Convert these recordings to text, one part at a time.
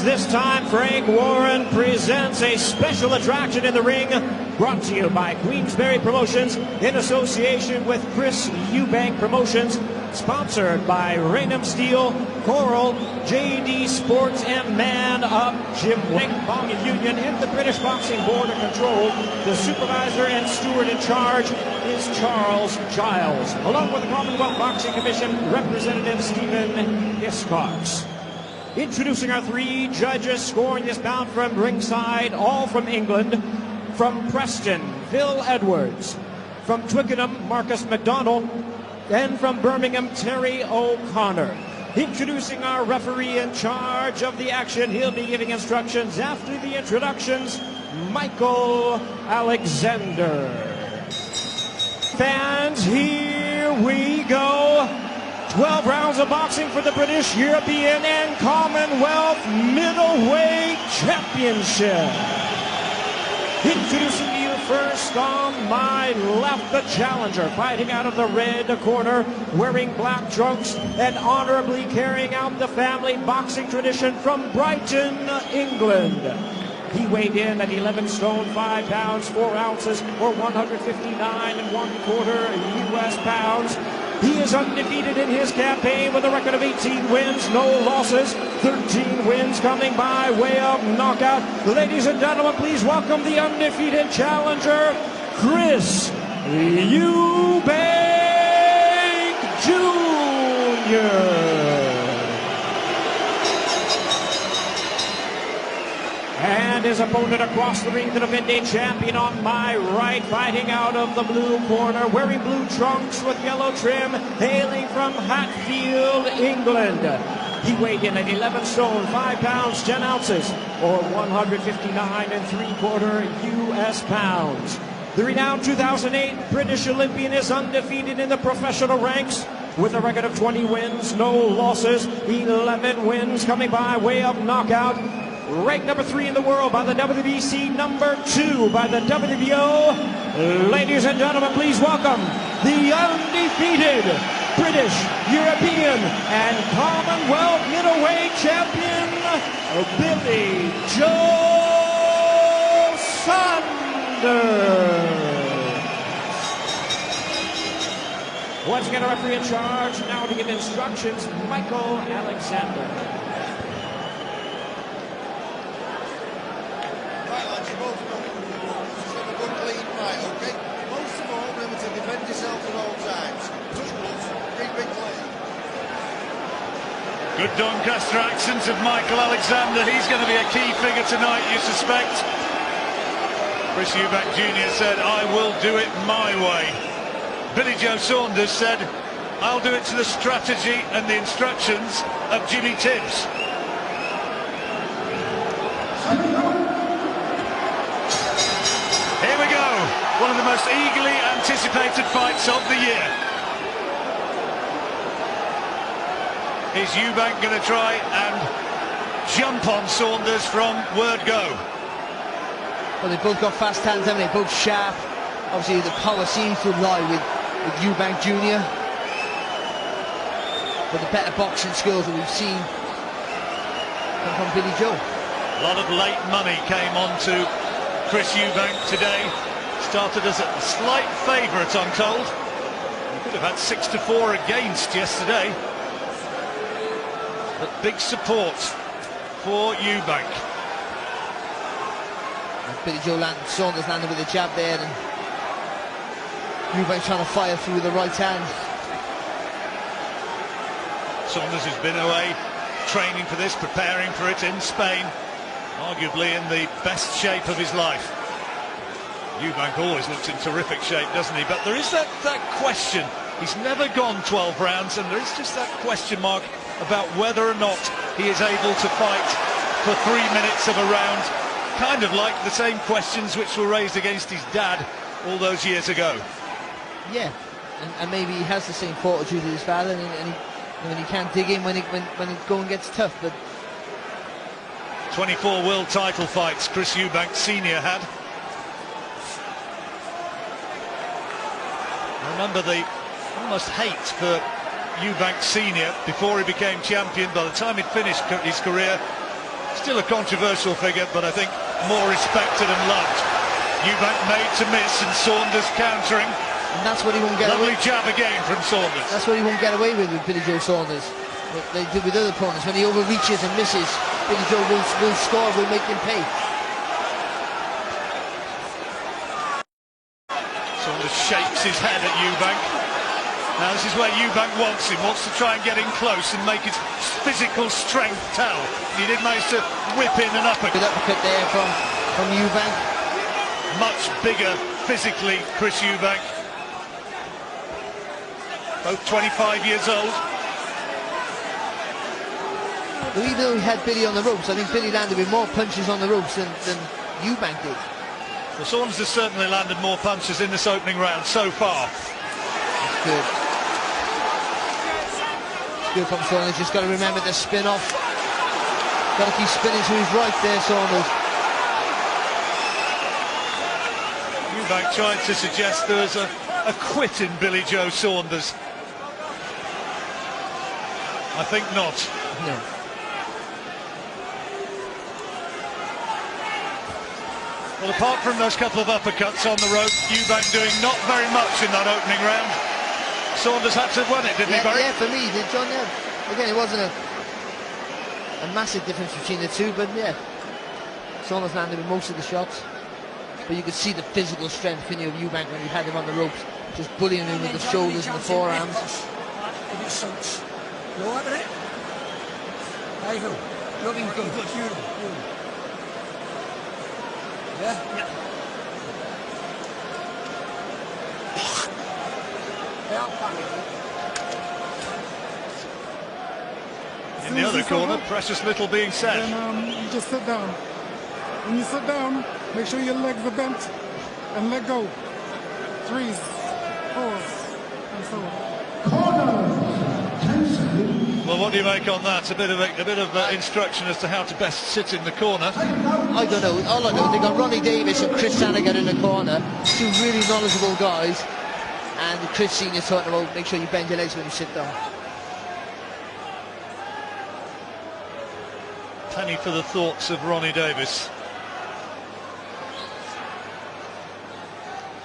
This time, Frank Warren presents a special attraction in the ring, brought to you by Queensberry Promotions in association with Chris Eusbank Promotions, sponsored by Raynham Steel, Coral, JD Sports, and Man Up Gym. Bong Union in the British Boxing Board of Control. The supervisor and steward in charge is Charles Giles, along with the Commonwealth Boxing Commission Representative Stephen Hiscox. Introducing our three judges scoring this bout from ringside, all from England. From Preston, Phil Edwards. From Twickenham, Marcus McDonald. And from Birmingham, Terry O'Connor. Introducing our referee in charge of the action. He'll be giving instructions after the introductions, Michael Alexander. Fans, here we go. 12 rounds of boxing for the British, European, and Commonwealth Middleweight Championship. Introducing to you first on my left, the challenger, fighting out of the red corner, wearing black trunks and honorably carrying out the family boxing tradition from Brighton, England. He weighed in at 11 stone, 5 pounds, 4 ounces, or 159 1/4 US pounds. He is undefeated in his campaign with a record of 18 wins, no losses, 13 wins coming by way of knockout. Ladies and gentlemen, please welcome the undefeated challenger, Chris Eusbank Jr. And his opponent across the ring, the defending champion on my right, fighting out of the blue corner, wearing blue trunks with yellow trim, hailing from Hatfield, England. He weighed in at 11 stone, 5 pounds, 10 ounces, or 159 3/4 US pounds. The renowned 2008 British Olympian is undefeated in the professional ranks with a record of 20 wins, no losses, 11 wins coming by way of knockout. Ranked number 3 in the world by the WBC, number 2 by the WBO. Ladies and gentlemen, please welcome the undefeated British, European, and Commonwealth middleweight champion, Billy Joe Saunders. Once again, a referee in charge, now to give instructions, Michael Alexander. Good Doncaster accent of Michael Alexander. He's going to be a key figure tonight, you suspect. Chris Eusbank Jr. said, I will do it my way. Billy Joe Saunders said, I'll do it to the strategy and the instructions of Jimmy Tibbs. Here we go. One of the most eagerly anticipated fights of the year. Is Eusbank going to try and jump on Saunders from word go? Well, they've both got fast hands, haven't they? Both sharp. Obviously, the power seems to lie with Eusbank Jr. But the better boxing skills that we've seen come from Billy Joe. A lot of late money came on to Chris Eusbank today. Started as a slight favourite, I'm told. He could have had 6-4 against yesterday. But big support for Eusbank. Billy Joe Saunders landed with a jab there, and Eusbank trying to fire through the right hand. Saunders has been away training for this, preparing for it in Spain, arguably in the best shape of his life. Eusbank always looks in terrific shape, doesn't he? But there is that question. He's never gone 12 rounds, and there is just that question mark about whether or not he is able to fight for 3 minutes of a round, kind of like the same questions which were raised against his dad all those years ago. Yeah, and maybe he has the same fortitude as his father, and he can't dig in when it going gets tough. But 24 world title fights Chris Eusbank Sr. had. I remember the almost hate for Eusbank Sr. before he became champion. By the time he'd finished his career, Still a controversial figure, but I think more respected and loved. Eubank made to miss and Saunders countering. And that's what he won't get away with. Lovely jab again from Saunders. That's what he won't get away with Billy Joe Saunders. What they do with other opponents. When he overreaches and misses, Billy Joe will score, will make him pay. Saunders shakes his head at Eubank. Now this is where Eubank wants him, wants to try and get in close and make his physical strength tell. He did manage to whip in an uppercut. Good uppercut there from Eubank. Much bigger physically, Chris Eubank. Both 25 years old. But even though he had Billy on the ropes, I think Billy landed with more punches on the ropes than Eubank did. Well, Saunders has certainly landed more punches in this opening round so far. That's good. Good from Saunders, just got to remember to spin off. Got to keep spinning to his right there, Saunders. Eubank tried to suggest there was a quit in Billy Joe Saunders. I think not. No. Well, apart from those couple of uppercuts on the rope, Eubank doing not very much in that opening round. Saunders had to win it, didn't he, Barry? Yeah, for me, did John. Yeah. Again, it wasn't a massive difference between the two, but yeah, Saunders landed with most of the shots. But you could see the physical strength in Eubank when he had him on the ropes, just bullying him with the shoulders and the forearms. Looking good. Yeah. In the other corner, precious little being said. Then you just sit down. When you sit down, make sure your legs are bent and let go. 3s, 4s, and so on. Well, what do you make on that? A bit of instruction as to how to best sit in the corner. I don't know. All I know, they got Ronnie Davis and Chris Sanigan in the corner, two really knowledgeable guys, and Chris Senior talking about make sure you bend your legs when you sit down. Penny for the thoughts of Ronnie Davis.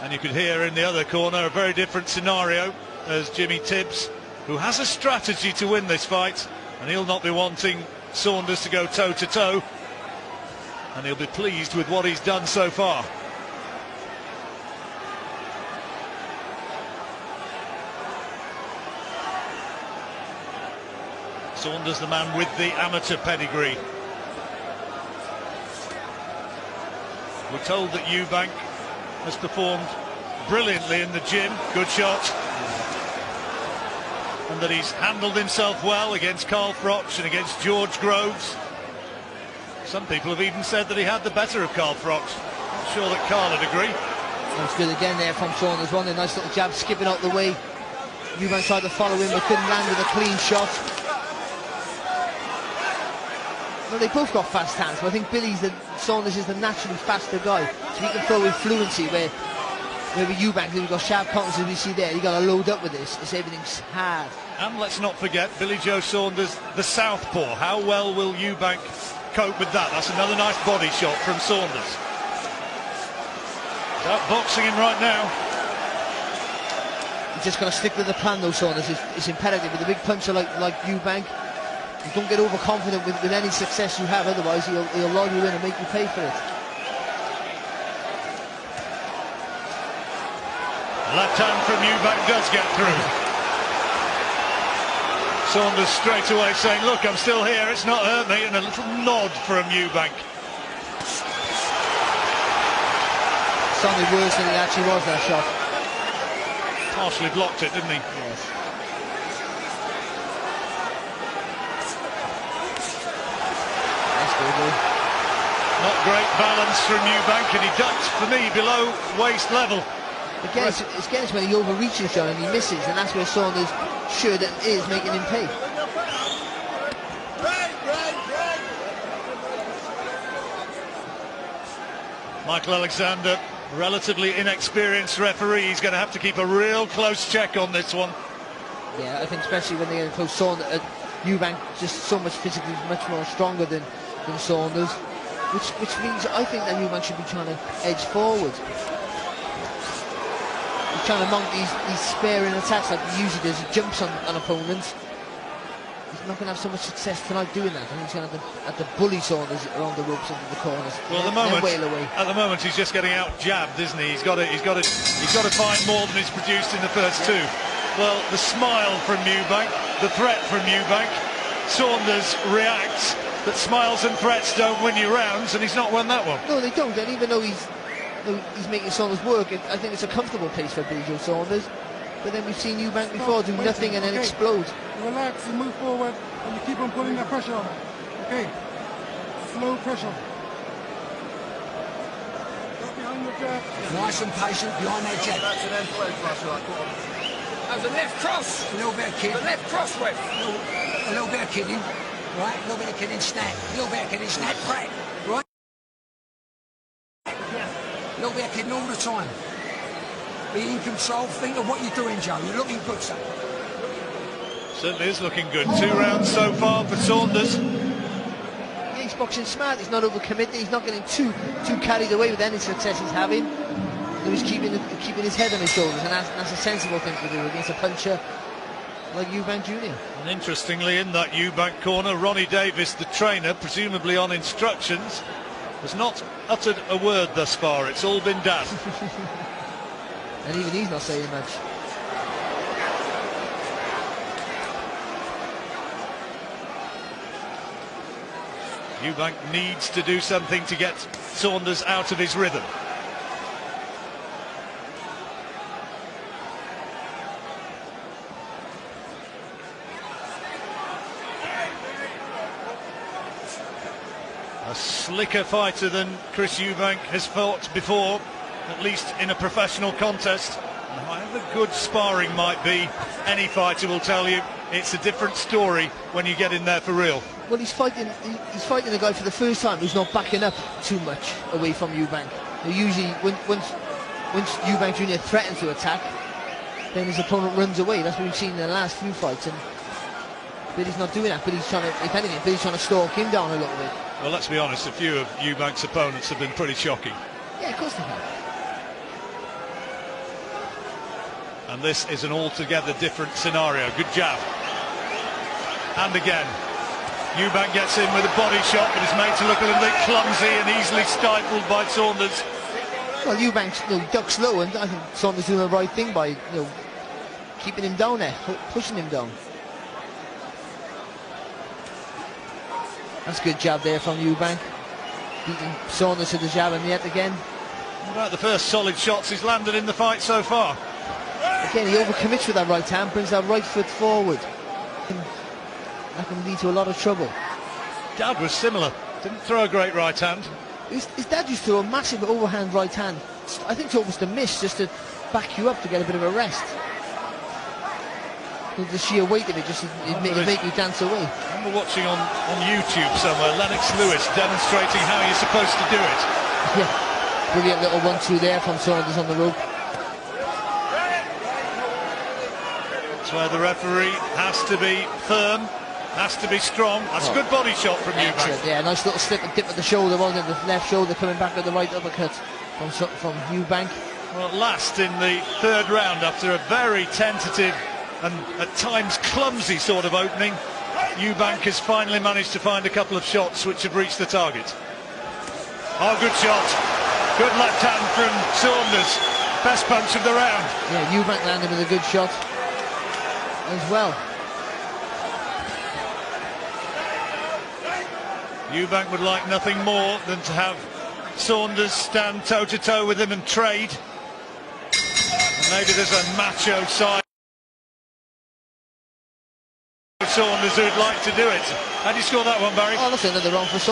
And you could hear in the other corner a very different scenario as Jimmy Tibbs, who has a strategy to win this fight, and he'll not be wanting Saunders to go toe-to-toe, and he'll be pleased with what he's done so far. Saunders, the man with the amateur pedigree. We're told that Eubank has performed brilliantly in the gym, good shot, and that he's handled himself well against Carl Froch and against George Groves. Some people have even said that he had the better of Carl Froch. Not sure that Carl would agree. That's good again there from Saunders. One, a nice little jab skipping out the way. Eubank tried to follow him but couldn't land with a clean shot. Well, they both got fast hands, but I think Saunders is the naturally faster guy, so he can throw with fluency, where with Eubank, we've got sharp counters as we see there. You got to load up with this. Everything's hard. And let's not forget Billy Joe Saunders, the southpaw. How well will Eubank cope with that? That's another nice body shot from Saunders. He's outboxing him right now. He's just got to stick to the plan though, Saunders. It's imperative with a big puncher like Eubank. You don't get overconfident with any success you have, otherwise he'll log you in and make you pay for it. Left hand from Eubank does get through. Saunders straight away saying, look, I'm still here, it's not hurt me, and a little nod from Eubank. Sounded worse than it actually was, that shot. Partially blocked it, didn't he? Yes. Not great balance from Eubank, and he ducks, for me, below waist level. Again, it's when he overreaches, John, and he misses, and that's where Saunders should and is making him pay. Michael Alexander, relatively inexperienced referee, he's going to have to keep a real close check on this one. Yeah, I think especially when they get close, Eubank just so much physically much more stronger than than Saunders, which means I think that Eubank should be trying to edge forward. He's trying to mount these sparing attacks like he usually does. He jumps on opponents. He's not going to have so much success tonight doing that. I think he's going to have to bully Saunders around the ropes into the corners. Well, at the moment he's just getting out jabbed, isn't he? He's got to find more than he's produced in the first two. Well, the smile from Eusbank, the threat from Eusbank. Saunders reacts, but smiles and threats don't win you rounds, and he's not won that one. No, they don't. And even though he's making Saunders work, I think it's a comfortable pace for Billy Joe Saunders. But then we've seen Eusbank before do nothing and then explode. Relax, you move forward, and you keep on putting that pressure on. Okay, slow pressure. Go behind your jab. Nice and patient behind that jab. That was a left cross. A little bit of kidding. The left cross, ref. A little bit of kidding. Right, a little bit of kidding, snap. A little bit of kidding, snap, crack. Right? A little bit of kidding all the time. Be in control, think of what you're doing, Joe. You're looking good, son. Certainly is looking good. 2 rounds so far for Saunders. Yeah, he's boxing smart. He's not overcommitting. He's not getting too carried away with any success he's having. He's keeping his head on his shoulders, and that's a sensible thing to do against a puncher like Eusbank Jr. And interestingly, in that Eusbank corner, Ronnie Davis, the trainer, presumably on instructions, has not uttered a word thus far. It's all been done. And even he's not saying much. Eusbank needs to do something to get Saunders out of his rhythm. A slicker fighter than Chris Eusbank has fought before, at least in a professional contest. And however good sparring might be, any fighter will tell you it's a different story when you get in there for real. Well, he's fighting a guy for the first time who's not backing up too much away from Eusbank. Usually, once Eusbank Jr. threatens to attack, then his opponent runs away. That's what we've seen in the last few fights. But he's not doing that. But he's trying to, if anything, he's trying to stalk him down a little bit. Well, let's be honest, a few of Eubank's opponents have been pretty shocking. Yeah, of course they have. And this is an altogether different scenario. Good jab. And again, Eusbank gets in with a body shot, but is made to look a little bit clumsy and easily stifled by Saunders. Well, Eubank ducks low, and I think Saunders doing the right thing by keeping him down there, pushing him down. That's a good jab there from Eusbank. Beating Saunders to the jab, and yet again. What about the first solid shots he's landed in the fight so far? Again, he overcommits with that right hand, brings that right foot forward. That can lead to a lot of trouble. Dad was similar. Didn't throw a great right hand. His dad used to throw a massive overhand right hand. I think it's almost a miss, just to back you up to get a bit of a rest. The sheer weight of it just make you dance away. I remember watching on YouTube somewhere Lennox Lewis demonstrating how you're supposed to do it. Yeah, brilliant little 1-2 there from Saunders on the rope. That's where the referee has to be firm, has to be strong. That's a good body shot from Eusbank. Yeah, nice little slip and dip of the shoulder, wasn't it? The left shoulder coming back with the right uppercut from Eusbank. Well, last in the third round, after a very tentative and at times clumsy sort of opening, Eusbank has finally managed to find a couple of shots which have reached the target. Oh, good shot. Good left hand from Saunders. Best punch of the round. Yeah, Eusbank landed with a good shot as well. Eusbank would like nothing more than to have Saunders stand toe-to-toe with him and trade. And maybe there's a macho side of Saunders who'd like to do it. How do you score that one, Barry? Oh, that's another wrong for Saunders.